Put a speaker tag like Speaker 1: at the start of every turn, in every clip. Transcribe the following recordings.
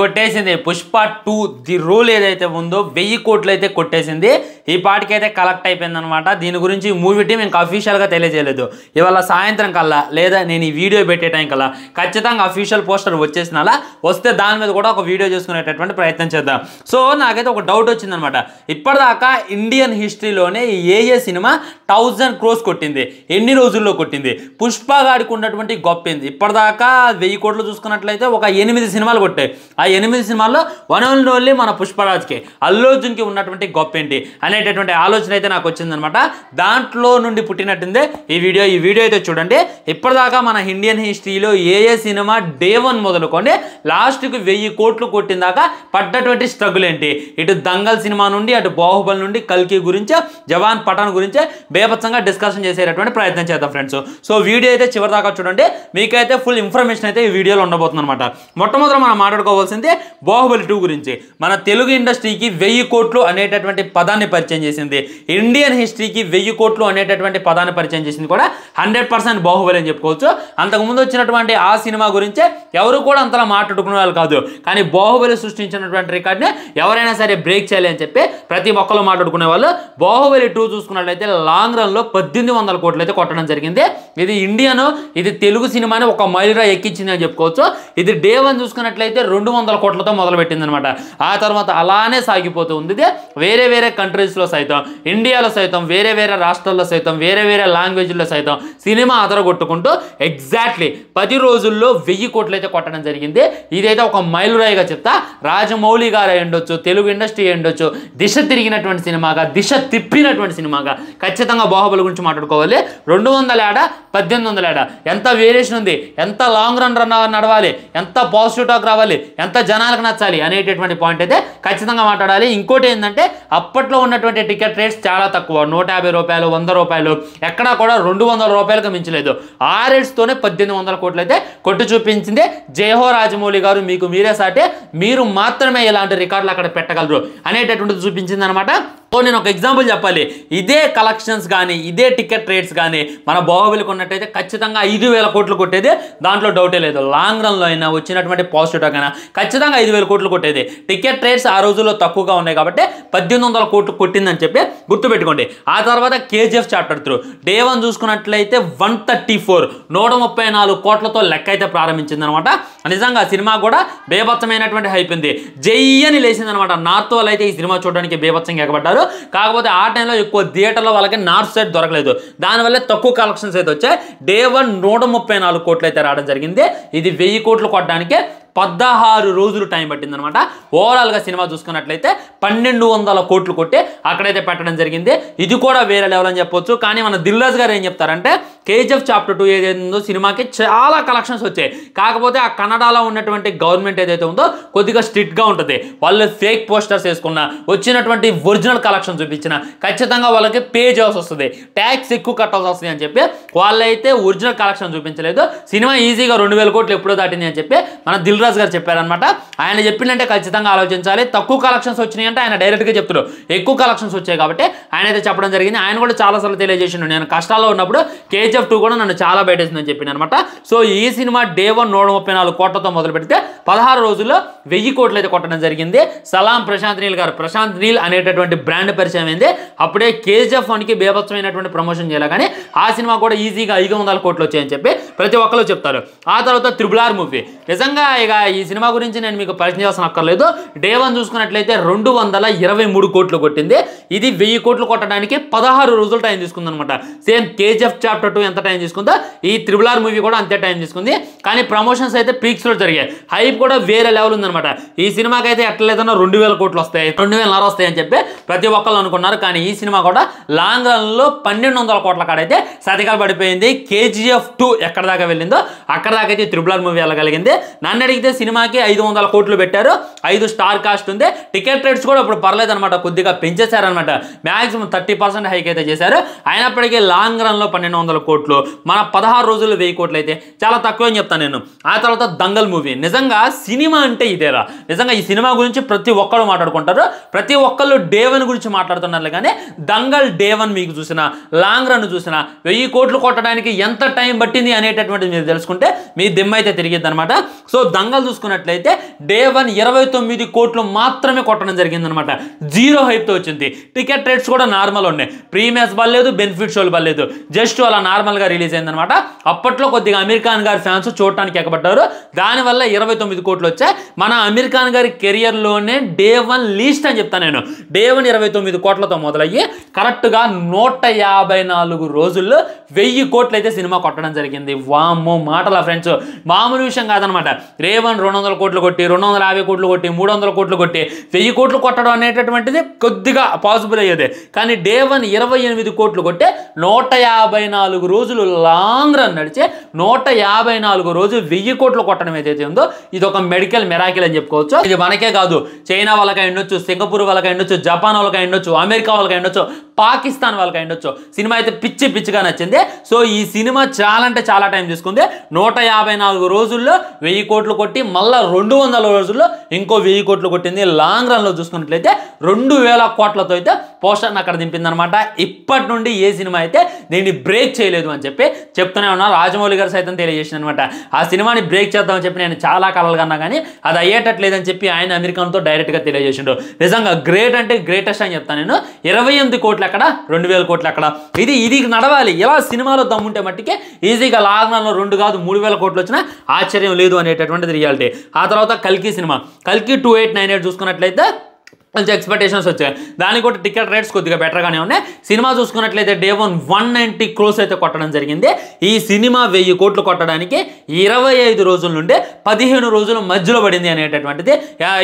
Speaker 1: కొట్టేసింది Pushpa 2 the rule ఏదైతే ఉందో 1000 కోట్లు అయితే కొట్టేసింది. ఈ పాటికైతే కలెక్ట్ అయిపోయింది అనమాట. దీని గురించి మూవీ టీం ఇంకా అఫీషియల్గా తెలియజేయలేదు. ఇవాళ సాయంత్రం కల్లా లేదా నేను ఈ వీడియో పెట్టే టైం కల్లా ఖచ్చితంగా అఫీషియల్ పోస్టర్ వచ్చేసినలా వస్తే దాని మీద కూడా ఒక వీడియో చేసుకునేటటువంటి ప్రయత్నం చేద్దాం. సో నాకైతే ఒక డౌట్ వచ్చిందనమాట. ఇప్పటిదాకా ఇండియన్ హిస్టరీలోనే ఏ సినిమా 1000 crores కొట్టింది, ఎన్ని రోజుల్లో కొట్టింది? పుష్ప గాడికి ఉన్నటువంటి గొప్ప ఏంది? ఇప్పటిదాకా 1000 కోట్లు చూసుకున్నట్లయితే ఒక 8 సినిమాలు కొట్టాయి. ఆ 8 సినిమాల్లో వన్ అండ్ ఓన్లీ మన పుష్పరాజ్కి, అల్లు అర్జున్కి ఉన్నటువంటి గొప్ప ఏంటి అనేటటువంటి ఆలోచన అయితే నాకు వచ్చిందనమాట. దాంట్లో నుండి పుట్టినట్టుందే ఈ వీడియో అయితే చూడండి. ఇప్పటిదాకా మన ఇండియన్ హిస్టరీలో ఏ సినిమా డే 1 మొదలుకొని లాస్ట్కి 1000 కోట్లు కొట్టిన దాకా పడ్డటువంటి స్ట్రగుల్ ఏంటి? ఇటు దంగల్ సినిమా నుండి, అటు బాహుబలి నుండి, కల్కి గురించి, జవాన్ పఠాన్ గురించి బేపత్సంగా డిస్కషన్ చేసేటటువంటి ప్రయత్నం చేద్దాం ఫ్రెండ్స్. సో వీడియో అయితే చివరిదాకా చూడండి, మీకైతే ఫుల్ ఇన్ఫర్మేషన్ అయితే ఈ వీడియోలో ఉండబోతుంది అనమాట. మొట్టమొదట మనం మాట్లాడుకోవాల్సింది బాహుబలి 2 గురించి. మన తెలుగు ఇండస్ట్రీకి 1000 కోట్లు అనేటటువంటి పదాన్ని పరిచయం చేసింది, ఇండియన్ హిస్టరీకి 1000 కోట్లు అనేటటువంటి పదాన్ని పరిచయం చేసింది కూడా 100% బాహుబలి అని చెప్పుకోవచ్చు. అంతకుముందు వచ్చినటువంటి ఆ సినిమా గురించే ఎవరు కూడా అంతలా మాట్లాడుకునే వాళ్ళు కాదు. కానీ బాహుబలి సృష్టించినటువంటి రికార్డ్ని ఎవరైనా సరే బ్రేక్ చేయాలి అని చెప్పి ప్రతి ఒక్కరు మాట్లాడుకునే వాళ్ళు. బాహుబలి 2 చూసుకున్నట్లయితే లాంగ్ రన్లో 1800 కోట్లు అయితే కొట్టడం జరిగింది. ఇది ఇది తెలుగు సినిమాని ఒక మైలురాయి ఎక్కించింది అని చెప్పుకోవచ్చు. ఇది డే 1 చూసుకున్నట్లయితే 200 కోట్లతో మొదలుపెట్టింది అనమాట. ఆ తర్వాత అలానే సాగిపోతూ ఉంది. ఇది వేరే కంట్రీస్లో సైతం, ఇండియాలో సైతం, వేరే రాష్ట్రాల్లో సైతం, వేరే లాంగ్వేజ్లో సైతం సినిమా అదరగొట్టుకుంటూ ఎగ్జాక్ట్లీ 10 రోజుల్లో 1000 కోట్లు అయితే కొట్టడం జరిగింది. ఇదైతే ఒక మైలురాయిగా చెప్తా. రాజమౌళి గారు అయి ఉండొచ్చు, తెలుగు ఇండస్ట్రీ అయి ఉండొచ్చు, దిశ తిరిగినటువంటి సినిమాగా, దిశ తిప్పినటువంటి సినిమాగా ఖచ్చితంగా బాహుబలి గురించి మాట్లాడుకోవాలి. 200 ఏడా 1800 ఏడా ఎంత వేరియేషన్ ఉంది, ఎంత లాంగ్ రన్ నడవాలి, ఎంత పాజిటివ్ టాక్ రావాలి, ఎంత జనాలకు నచ్చాలి అనేటటువంటి పాయింట్ అయితే ఖచ్చితంగా మాట్లాడాలి. ఇంకోటి ఏంటంటే అప్పట్లో ఉన్నటువంటి టికెట్ రేట్స్ చాలా తక్కువ, 150 రూపాయలు, 100 రూపాయలు, ఎక్కడా కూడా 200 రూపాయలకు మించలేదు. ఆ రేట్స్తోనే 1800 కోట్లు అయితే కొట్టి చూపించింది. జయహో రాజమౌళి గారు, మీకు మీరే సాటే, మీరు మాత్రమే ఇలాంటి రికార్డులు అక్కడ పెట్టగలరు అనేటటువంటిది చూపించింది అనమాట. నేను ఒక ఎగ్జాంపుల్ చెప్పాలి. ఇదే కలెక్షన్స్ కానీ, ఇదే టికెట్ రేట్స్ కానీ మన బాహుబలికి ఉన్నట్టయితే ఖచ్చితంగా 5000 కోట్లు కొట్టేది, దాంట్లో డౌటే లేదు. లాంగ్ రన్లో అయినా వచ్చినటువంటి పాజిటివ్ టాక్ అయినా ఖచ్చితంగా 5000 కోట్లు కొట్టేది. టికెట్ రేట్స్ ఆ రోజుల్లో తక్కువగా ఉన్నాయి కాబట్టి 1800 కోట్లు కొట్టిందని చెప్పి గుర్తుపెట్టుకోండి. ఆ తర్వాత కేజీఎఫ్ చాప్టర్ 3 డే 1 చూసుకున్నట్లయితే 134 కోట్లతో లెక్క అయితే ప్రారంభించింది అనమాట. నిజంగా సినిమా కూడా బేభత్సమైనటువంటి హైప్ ఉంది, జై అని లేచింది అనమాట. నార్త్ వాళ్ళు అయితే ఈ సినిమా చూడడానికి బేభత్సంగా ఎగబడ్డారు. కాకపోతే ఆ టైంలో ఎక్కువ థియేటర్లో వాళ్ళకి నార్త్ సైడ్ దొరకలేదు, దానివల్ల తక్కువ కలెక్షన్స్ అయితే వచ్చాయి. డే 1 134 కోట్లు అయితే రావడం జరిగింది. ఇది 1000 కోట్లు కొట్టడానికి 16 రోజులు టైం పట్టింది అనమాట. ఓవరాల్గా సినిమా చూసుకున్నట్లయితే 1200 కోట్లు కొట్టి అక్కడైతే పెట్టడం జరిగింది. ఇది కూడా వేరే లెవెల్ అని చెప్పొచ్చు. కానీ మన దిల్ రాజు గారు ఏం చెప్తారంటే కేజీఎఫ్ చాప్టర్ 2 ఏదైతే ఉందో సినిమాకి చాలా కలెక్షన్స్ వచ్చాయి. కాకపోతే ఆ కన్నడలో ఉన్నటువంటి గవర్నమెంట్ ఏదైతే ఉందో కొద్దిగా స్ట్రిక్ట్గా ఉంటుంది. వాళ్ళు ఫేక్ పోస్టర్స్ వేసుకున్న, వచ్చినటువంటి ఒరిజినల్ కలెక్షన్ చూపించిన ఖచ్చితంగా వాళ్ళకి పే చేయాల్సి వస్తుంది, ట్యాక్స్ ఎక్కువ కట్టాల్సి వస్తుంది అని చెప్పి వాళ్ళైతే ఒరిజినల్ కలెక్షన్ చూపించలేదు. సినిమా ఈజీగా 2000 కోట్లు ఎప్పుడో దాటింది అని చెప్పి మన దిల్ రాజు గారు చెప్పారనమాట. ఆయన చెప్పిందంటే ఖచ్చితంగా ఆలోచించాలి. తక్కువ కలెక్షన్స్ వచ్చినాయి అంటే ఆయన డైరెక్ట్గా చెప్తారు, ఎక్కువ కలెక్షన్స్ వచ్చాయి కాబట్టి ఆయన అయితే చెప్పడం జరిగింది. ఆయన కూడా చాలాసార్లు తెలియజేసిండు, నేను కష్టాల్లో ఉన్నప్పుడు కేజీఎఫ్ 2 కూడా నన్ను చాలా బయటేసిందని చెప్పింది అనమాట. సో ఈ సినిమా డే 1 134 కోట్లతో మొదలు పెడితే 16 రోజుల్లో 1000 కోట్లు అయితే కొట్టడం జరిగింది. సలాం ప్రశాంత్ నీల్ గారు, ప్రశాంత్ నీల్ అనేటటువంటి బ్రాండ్ పరిచయం అయింది. అప్పుడే కేజీఎఫ్ 1కి బేభత్సమైనటువంటి ప్రమోషన్ చేయాలి, కానీ ఆ సినిమా కూడా ఈజీగా 500 కోట్లు వచ్చాయని చెప్పి ప్రతి ఒక్కరు చెప్తారు. ఆ తర్వాత RRR మూవీ, నిజంగా ఇక ఈ సినిమా గురించి నేను మీకు పరిచయం చేయాల్సిన అక్కర్లేదు. డే 1 చూసుకున్నట్లయితే 223 కోట్లు కొట్టింది. ఇది 1000 కోట్లు కొట్టడానికి 16 రోజులు టైం తీసుకుంది అనమాట. సేమ్ కేజీఎఫ్ చాప్టర్ 2 ఎంత టైం తీసుకుందో ఈ RRR మూవీ కూడా అంతే టైం తీసుకుంది. కానీ ప్రమోషన్స్ అయితే పీక్స్లో జరిగాయి, హైప్ కూడా వేరే లెవెల్ ఉందనమాట. ఈ సినిమాకి అయితే ఎట్లా లేదన్నా 2000 కోట్లు వస్తాయి, 2000 వస్తాయి అని చెప్పి ప్రతి ఒక్కళ్ళు అనుకున్నారు. కానీ ఈ సినిమా కూడా లాంగ్ రన్లో 1200 కోట్ల కాడైతే సతికాలు పడిపోయింది. కేజీఎఫ్ 2 ఎక్కడ దాకా వెళ్ళిందో అక్కడ దాకా అయితే RRR మూవీ వెళ్ళగలిగింది. నన్ను అడిగితే సినిమాకి 500 కోట్లు పెట్టారు, 5 స్టార్ కాస్ట్ ఉంది. టికెట్ రేట్స్ కూడా ఇప్పుడు పర్లేదు అనమాట, కొద్దిగా పెంచేశారనమాట. మ్యాక్సిమం 30% హైక్ అయితే చేశారు. అయినప్పటికీ లాంగ్ రన్లో 1200 కోట్లు, మన 16 రోజుల్లో 1000 కోట్లు అయితే చాలా తక్కువ అని చెప్తాను నేను. ఆ తర్వాత దంగల్ మూవీ, నిజంగా సినిమా అంటే ఇదేరా. నిజంగా ఈ సినిమా గురించి ప్రతి ఒక్కరు మాట్లాడుకుంటారు, ప్రతి ఒక్కళ్ళు డే 1 గురించి మాట్లాడుతున్నారు. కానీ దంగల్ డే 1 మీకు చూసినా, లాంగ్ రన్ చూసినా 1000 కోట్లు కొట్టడానికి ఎంత టైం పట్టింది అనేటటువంటిది మీరు తెలుసుకుంటే మీ దిమ్మ అయితే తిరిగిద్ది అనమాట. సో దంగల్ దంగల్ చూసుకున్నట్లయితే డే 1 29 కోట్లు మాత్రమే కొట్టడం జరిగిందనమాట. జీరో హైప్తో వచ్చింది. టికెట్ రేట్స్ కూడా నార్మల్ ఉన్నాయి. ప్రీమియర్స్ పర్లేదు, బెనిఫిట్ షోలు పర్లేదు, జస్ట్ అలా నార్మల్గా రిలీజ్ అయిందనమాట. అప్పట్లో కొద్దిగా అమీర్ ఖాన్ గారి ఫ్యాన్స్ చూడటానికి ఎక్కబడ్డారు. దానివల్ల 29 కోట్లు వచ్చాయి. మన అమీర్ ఖాన్ గారి కెరియర్లోనే డే 1 లీస్ట్ అని చెప్తాను నేను. డే 1 29 కోట్లతో మొదలయ్యి కరెక్ట్గా 154 రోజుల్లో 1000 కోట్లు అయితే సినిమా కొట్టడం జరిగింది. వామ్మో మాటల ఫ్రెండ్స్, మామూలు విషయం కాదనమాట. డే 1 200 కోట్లు కొట్టి, 250 కోట్లు కొట్టి, 300 కోట్లు కొట్టి 1000 కోట్లు కొట్టడం అనేటటువంటిది కొద్దిగా పాసిబుల్ అయ్యేది. కానీ డే 1 28 కోట్లు కొట్టే 154 రోజులు లాంగ్ రన్ నడిచే 154 రోజులు 1000 కోట్లు కొట్టడం ఏదైతే ఉందో ఇది ఒక మెడికల్ మెరాకిల్ అని చెప్పుకోవచ్చు. ఇది మనకే కాదు, చైనా వాళ్ళకి ఉండొచ్చు, సింగపూర్ వాళ్ళకి ఉండొచ్చు, జపాన్ వాళ్ళకి ఉండొచ్చు, అమెరికా వాళ్ళకి ఉండొచ్చు, పాకిస్తాన్ వాళ్ళకి ఉండొచ్చు. సినిమా అయితే పిచ్చిగా నచ్చింది. సో ఈ సినిమా చాలా అంటే చాలా టైం తీసుకుంది. 154 రోజుల్లో 1000 కోట్లు కొట్టి మళ్ళీ 200 రోజుల్లో ఇంకో 1000 కోట్లు కొట్టింది. లాంగ్ రన్లో చూసుకున్నట్లయితే 2000 కోట్లతో అయితే పోస్టర్ని అక్కడ దింపిందనమాట. ఇప్పటి నుండి ఏ సినిమా అయితే దీన్ని బ్రేక్ చేయలేదు అని చెప్పి చెప్తూనే ఉన్నారు. రాజమౌళి గారు సైతం తెలియజేసింది అనమాట. ఆ సినిమాని బ్రేక్ చేద్దామని చెప్పి నేను చాలా కలలు కన్నా కానీ అది అయ్యేటట్లేదని చెప్పి ఆయన అమెరికాతో డైరెక్ట్గా తెలియజేసిండు. నిజంగా గ్రేట్ అంటే గ్రేటెస్ట్ అని చెప్తాను నేను. 28 కోట్లు అక్కడ, 2000 కోట్లు అక్కడ. ఇది నడవాలి. ఇలా సినిమాలో దమ్ముంటే మట్టికే ఈజీగా లాంగ్ రన్లో 2 కాదు 3000 కోట్లు వచ్చినా ఆశ్చర్యం లేదు అనేటటువంటిది రియాలిటీ. ఆ తర్వాత కల్కి సినిమా, కల్కి 2898 చూసుకున్నట్లయితే మంచి ఎక్స్పెక్టేషన్స్ వచ్చాయి. దానికి కూడా టికెట్ రేట్స్ కొద్దిగా బెటర్గానే ఉన్నాయి. సినిమా చూసుకున్నట్లయితే డే 1 190 క్రోర్స్ అయితే కొట్టడం జరిగింది. ఈ సినిమా 1000 కోట్లు కొట్టడానికి 25 రోజుల నుండి 15 రోజుల మధ్యలో పడింది అనేటటువంటిది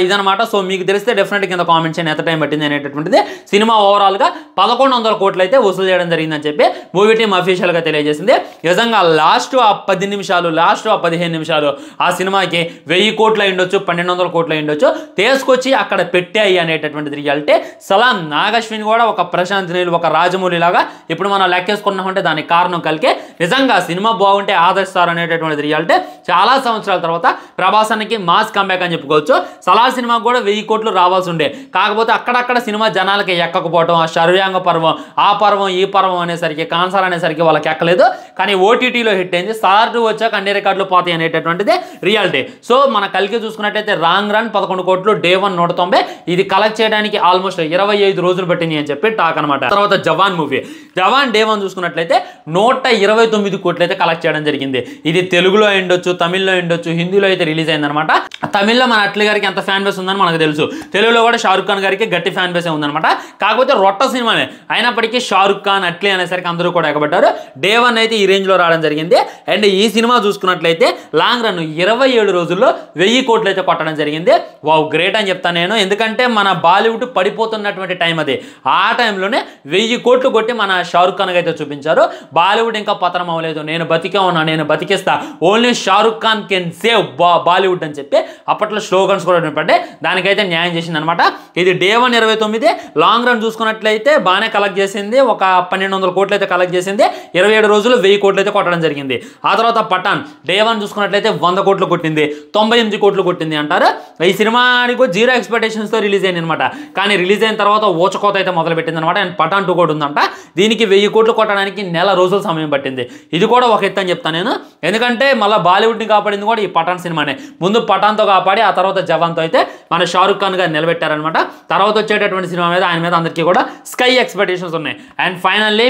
Speaker 1: ఇదనమాట. సో మీకు తెలిస్తే డెఫినెట్గా కింద కామెంట్ చేయండి ఎంత టైం పట్టింది అనేటటువంటిది. సినిమా ఓవరాల్గా 1100 కోట్లు అయితే వసూలు చేయడం జరిగిందని చెప్పి మూవీ టీం అఫీషియల్గా తెలియజేసింది. నిజంగా లాస్ట్ ఆ 10 నిమిషాలు, లాస్ట్ ఆ 15 నిమిషాలు ఆ సినిమాకి 1000 కోట్లు అయ్యుండొచ్చు, 1200 కోట్లు అయ్యుండొచ్చు, తీసుకొచ్చి అక్కడ పెట్టాయి అనే రియాలిటీ. సలాం నాగశ్విన్ కూడా ఒక ప్రశాంత్ నీల్, ఒక రాజమౌళి లాగా ఇప్పుడు మనం లెక్కేసుకున్నామంటే దానికి కారణం కలిగే. నిజంగా సినిమా బాగుంటే ఆదరిస్తారు అనేటటువంటి రియాలిటీ. చాలా సంవత్సరాల తర్వాత ప్రభాస్ అన్నకి మాస్ కంబ్యాక్ అని చెప్పుకోవచ్చు. సలార్ సినిమా కూడా 1000 కోట్లు రావాల్సి ఉండే. కాకపోతే అక్కడక్కడ సినిమా జనాలకి ఎక్కకపోవడం, ఆ శర్వ్యాంగ పర్వం, ఆ పర్వం ఈ పర్వం అనేసరికి, కాన్సర్ అనేసరికి వాళ్ళకి ఎక్కలేదు. కానీ ఓటీటీలో హిట్ అయింది. సార్ 2 వచ్చాక అన్ని రికార్డులు పోతాయి అనేటటువంటిది రియాలిటీ. సో మన కలికి చూసుకున్నట్టయితే రాంగ్ రన్ 11 కోట్లు, డే 1 190. ఇది కలెక్ట్ చేయడానికి ఆల్మోస్ట్ 25 రోజులు పట్టింది అని చెప్పి టాక్ అనమాట. తర్వాత జవాన్ మూవీ, జవాన్ డే 1 చూసుకున్నట్లయితే 129 కోట్లు అయితే కలెక్ట్ చేయడం జరిగింది. ఇది తెలుగులో ఉండొచ్చు, తమిళ్లో ఉండొచ్చు, హిందీలో అయితే రిలీజ్ అయిందనమాట. తమిళ్లో మన అట్లీ గారికి ఎంత ఫ్యాన్ బేస్ ఉందని మనకు తెలుసు. తెలుగులో కూడా షారుఖ్ ఖాన్ గారికి గట్టి ఫ్యాన్ బేస్ ఉందనమాట. కాకపోతే రొట్ట సినిమానే అయినప్పటికీ షారుఖ్ ఖాన్, అట్లీ అనేసరికి అందరూ కూడా ఎగబడ్డారు. డే 1 అయితే ఈ రేంజ్లో రావడం జరిగింది. అండ్ ఈ సినిమా చూసుకున్నట్లయితే లాంగ్ రన్ 27 రోజుల్లో 1000 కోట్లు అయితే కొట్టడం జరిగింది. వావ్ గ్రేట్ అని చెప్తాను నేను. ఎందుకంటే మన బాలీవుడ్ పడిపోతున్నటువంటి టైం అది. ఆ టైంలోనే 1000 కోట్లు కొట్టి మన షారుఖ్ ఖాన్ అయితే చూపించారు. బాలీవుడ్ ఇంకా పతనం అవ్వలేదు, నేను బతికే ఉన్నా, నేను బతికిస్తా, only Shahrukh Khan can save Bollywood అని చెప్పి అప్పట్లో స్లోగన్స్ కూడా వినపడ్డాయి. దానికైతే న్యాయం చేసింది అనమాట. ఇది డే 1 29, లాంగ్ రన్ చూసుకున్నట్లయితే బాగానే కలెక్ట్ చేసింది. ఒక 1200 కోట్లు అయితే కలెక్ట్ చేసింది. 27 రోజులు 1000 కోట్లు అయితే కొట్టడం జరిగింది. ఆ తర్వాత పఠాన్ డే 1 చూసుకున్నట్లయితే 100 కోట్లు కొట్టింది, 98 కోట్లు కొట్టింది అంటారు. ఈ సినిమాకి 0 ఎక్స్పెక్టేషన్స్తో రిలీజ్ అయింది అనమాట. కానీ రిలీజ్ అయిన తర్వాత ఓచకోత అయితే మొదలు పెట్టింది అనమాట. అండ్ పఠాన్ 2 కూడా ఉందంట. దీనికి 1000 కోట్లు కొట్టడానికి నెల రోజుల సమయం పట్టింది. ఇది కూడా ఒక ఎత్తు అని చెప్తాను నేను. ఎందుకంటే మళ్ళీ బాలీవుడ్ని కాపాడింది కూడా ఈ పఠాన్ సినిమానే. ముందు పఠాన్తో కాపాడి ఆ తర్వాత జవాన్తో అయితే మన షారుఖ్ ఖాన్ గారు నిలబెట్టారనమాట. తర్వాత వచ్చేటటువంటి సినిమా మీద ఆయన మీద అందరికీ కూడా స్కై ఎక్స్పెక్టేషన్స్ ఉన్నాయి. అండ్ ఫైనల్లీ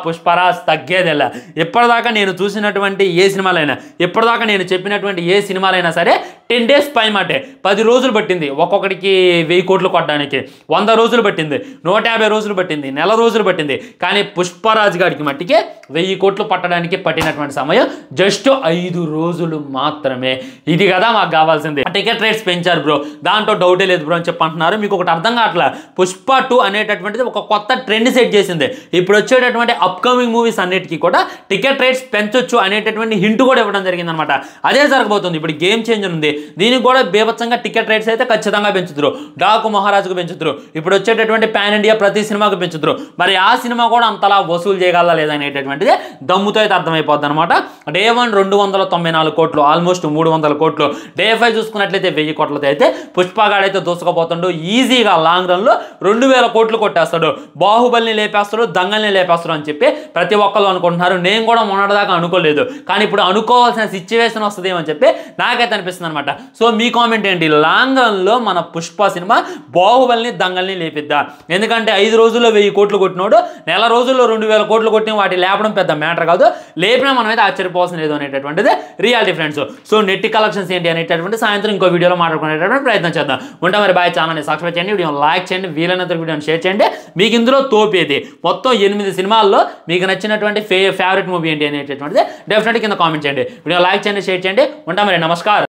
Speaker 1: పుష్పరాజ్ తగ్గేదెల్లా. ఇప్పటిదాకా నేను చూసినటువంటి ఏ సినిమాలైనా, ఇప్పటిదాకా నేను చెప్పినటువంటి ఏ సినిమాలైనా సరే 10 డేస్ పై మాటే, 10 రోజులు పట్టింది ఒక్కొక్కడికి 1000 కోట్లు కొట్టడానికి. 100 రోజులు పట్టింది, 150 రోజులు పట్టింది, నెల రోజులు పట్టింది. కానీ పుష్పరాజ్ గారికి మట్టికే 1000 కోట్లు పట్టడానికి పట్టినటువంటి సమయం జస్ట్ 5 రోజులు మాత్రమే. ఇది కదా మాకు కావాల్సింది. టికెట్ రేట్స్ పెంచారు బ్రో, దాంట్లో డౌటే లేదు బ్రో అని చెప్పి అంటున్నారు. మీకు ఒకటి అర్థం కావట్లా, పుష్ప 2 అనేటటువంటిది ఒక కొత్త ట్రెండ్ సెట్ చేసింది. ఇప్పుడు వచ్చేటటువంటి అప్కమింగ్ మూవీస్ అన్నిటికీ కూడా టికెట్ రేట్స్ పెంచొచ్చు అనేటటువంటి హింట్ కూడా ఇవ్వడం జరిగింది అనమాట. అదే జరగబోతుంది. ఇప్పుడు గేమ్ చేంజర్ ఉంది, దీనికి కూడా బేభత్సంగా టికెట్ రేట్స్ అయితే ఖచ్చితంగా పెంచుతారు. డాకు మహారాజుకు పెంచుతారు, ఇప్పుడు వచ్చేటటువంటి పాన్ ఇండియా ప్రతి సినిమాకు పెంచుతారు. మరి ఆ సినిమా కూడా అంతలా వసూలు చేయగలరా లేదా అనేటటువంటిది దమ్ముతో అయితే అర్థమైపోద్ది అనమాట. డే 1 294 కోట్లు, ఆల్మోస్ట్ 300 కోట్లు. డే 5 చూసుకున్నట్లయితే 1000 కోట్లతో అయితే పుష్పగాడైతే దూసుకుపోతాడు. ఈజీగా లాంగ్ రన్లో 2000 కోట్లు కొట్టేస్తాడు. బాహుబలిని లేపేస్తాడు, దంగల్ని లేపేస్తాడు అని చెప్పి ప్రతి ఒక్కరు అనుకుంటున్నారు. నేను కూడా మొన్నటిదాకా అనుకోలేదు, కానీ ఇప్పుడు అనుకోవాల్సిన సిచ్యువేషన్ వస్తుందేమని చెప్పి నాకైతే అనిపిస్తుంది అనమాట. అనమాట. సో మీ కామెంట్ ఏంటి, లాంగ్ రన్లో మన పుష్ప సినిమా బాహుబలిని దంగల్ని లేపిద్దా? ఎందుకంటే 5 రోజుల్లో 1000 కోట్లు కొట్టినోడు నెల రోజుల్లో 2000 కోట్లు కొట్టిన వాటి లేపడం పెద్ద మ్యాటర్ కాదు, లేపినా మనమైతే ఆశ్చర్యపోవాల్సిన లేదు అనేటటువంటిది reality friends. So net collections ఏంటి అనేటటువంటి సాయంత్రం ఇంకో వీడియోలో మాట్లాడుకునేటటువంటి ప్రయత్నం చేద్దాం. ఉంటాం మరి, బాయ్. ఛానల్ని సబ్స్క్రైబ్ చేయండి, వీడియోని లైక్ చేయండి, వీలైనంత వీడియోని షేర్ చేయండి. మీకు ఇందులో తోపేది మొత్తం 8 సినిమాల్లో మీకు నచ్చినటువంటి ఫేవరెట్ మూవీ ఏంటి అనేటటువంటిది డెఫినెట్గా కింద కామెంట్ చేయండి. వీడియో లైక్ చేయండి, షేర్ చేయండి. ఉంటాం మరి, నమస్కారం.